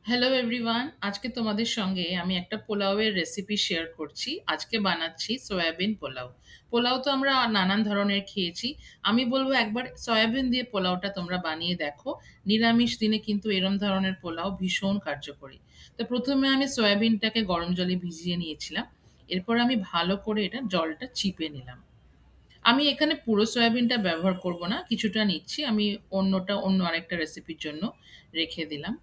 Hello everyone, আজকে তোমাদের সঙ্গে আমি একটা পোলাওয়ের রেসিপি শেয়ার করছি। আজকে বানাচ্ছি সয়াবিন পোলাও। পোলাও তো আমরা নানান ধরনের খেয়েছি। আমি বলবো একবার সয়াবিন দিয়ে পোলাওটা তোমরা বানিয়ে দেখো। নিরামিষ দিনে কিন্তু এরম ধরনের পোলাও ভীষণ কার্যকরী। তো প্রথমে আমি সয়াবিনটাকে গরম জলে ভিজিয়ে নিয়েছিলাম। এরপর আমি ভালো করে এটা জলটা চিপে নিলাম। আমি এখানে পুরো সয়াবিনটা ব্যবহার করব না, কিছুটা নিচ্ছি আমি, অন্যটা অন্য আরেকটা রেসিপির জন্য রেখে দিলাম।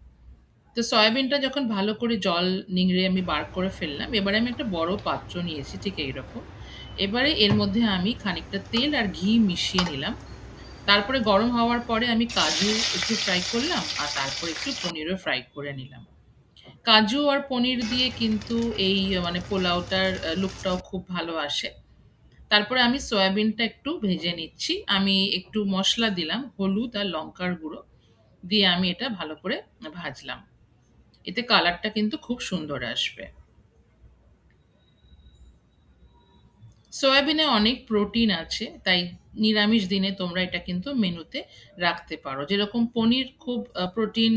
তো সয়াবিনটা যখন ভালো করে জল নিংড়ে আমি বার করে ফেললাম, এবারে আমি একটা বড় পাত্র নিয়েছি ঠিক এইরকম। এবারে এর মধ্যে আমি খানিকটা তেল আর ঘি মিশিয়ে নিলাম। তারপরে গরম হওয়ার পরে আমি কাজু একটু ফ্রাই করলাম আর তারপরে একটু পনিরও ফ্রাই করে নিলাম। কাজু আর পনির দিয়ে কিন্তু এই মানে পোলাওটার লুকটাও খুব ভালো আসে। তারপরে আমি সয়াবিনটা একটু ভেজে নিচ্ছি। আমি একটু মশলা দিলাম, হলুদ আর লঙ্কার গুঁড়ো দিয়ে আমি এটা ভালো করে ভাজলাম। এতে কালারটা কিন্তু খুব সুন্দর আসবে। সয়াবিনে অনেক প্রোটিন আছে, তাই নিরামিষ দিনে তোমরা এটা কিন্তু মেনুতে রাখতে পারো। যেরকম পনির খুব প্রোটিন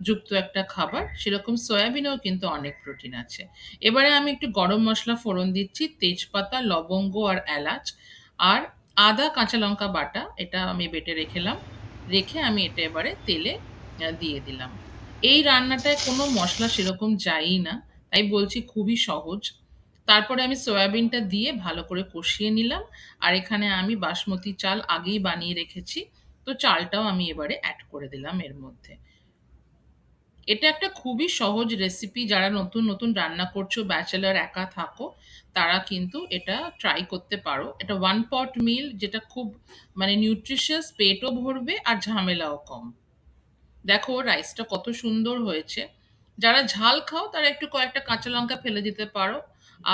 যুক্ত একটা খাবার, সেরকম সয়াবিনেও কিন্তু অনেক প্রোটিন আছে। এবারে আমি একটু গরম মশলা ফোড়ন দিচ্ছি, তেজপাতা, লবঙ্গ আর এলাচ, আর আদা কাঁচা লঙ্কা বাটা, এটা আমি বেটে রেখেলাম। রেখে আমি এটা এবারে তেলে দিয়ে দিলাম। এই রান্নাটায় কোনো মশলা সেরকম যায়ই না, তাই বলছি খুবই সহজ। তারপরে আমি সয়াবিনটা দিয়ে ভালো করে কষিয়ে নিলাম। আর এখানে আমি বাসমতি চাল আগেই বানিয়ে রেখেছি, তো চালটাও আমি এবারে অ্যাড করে দিলাম এর মধ্যে। এটা একটা খুবই সহজ রেসিপি, যারা নতুন নতুন রান্না করছো, ব্যাচেলার একা থাকো, তারা কিন্তু এটা ট্রাই করতে পারো। এটা ওয়ান পট মিল, যেটা খুব মানে নিউট্রিশিয়াস, পেটও ভরবে আর ঝামেলাও কম। দেখো রাইসটা কত সুন্দর হয়েছে। যারা ঝাল খাও তারা একটু কয়েকটা কাঁচা লঙ্কা ফেলে দিতে পারো।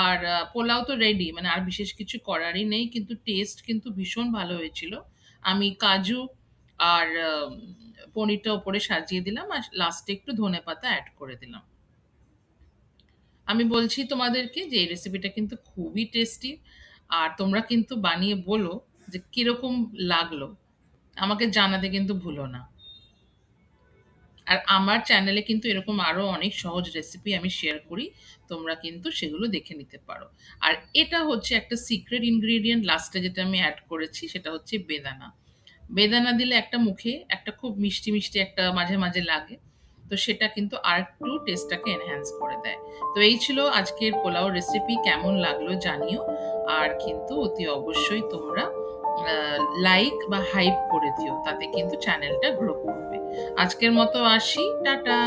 আর পোলাও তো রেডি, মানে আর বিশেষ কিছু করারই নেই, কিন্তু টেস্ট কিন্তু ভীষণ ভালো হয়েছিল। আমি কাজু আর পনিরটা ওপরে সাজিয়ে দিলাম আর লাস্টে একটু ধনেপাতা অ্যাড করে দিলাম। আমি বলছি তোমাদেরকে যে এই রেসিপিটা কিন্তু খুবই টেস্টি। আর তোমরা কিন্তু বানিয়ে বলো যে কিরকম লাগলো, আমাকে জানাতে কিন্তু ভুলো না। আর আমার চ্যানেলে কিন্তু এরকম আরো অনেক সহজ রেসিপি আমি শেয়ার করি, তোমরা কিন্তু সেগুলো দেখে নিতে পারো। আর এটা হচ্ছে একটা সিক্রেট ইনগ্রেডিয়েন্ট, লাস্টে যেটা আমি অ্যাড করেছি সেটা হচ্ছে বেদানা। বেদানা দিলে একটা মুখে একটা খুব মিষ্টি মিষ্টি একটা মাঝে মাঝে লাগে, তো সেটা কিন্তু আর একটু টেস্টটাকে এনহ্যান্স করে দেয়। তো এই ছিল আজকের পোলাও রেসিপি, কেমন লাগলো জানিও। আর কিন্তু অতি অবশ্যই তোমরা লাইক বা হাইপ করে দিও, তাতে কিন্তু চ্যানেলটা গ্রো করবে। আজকের মতো আসি, টাটা।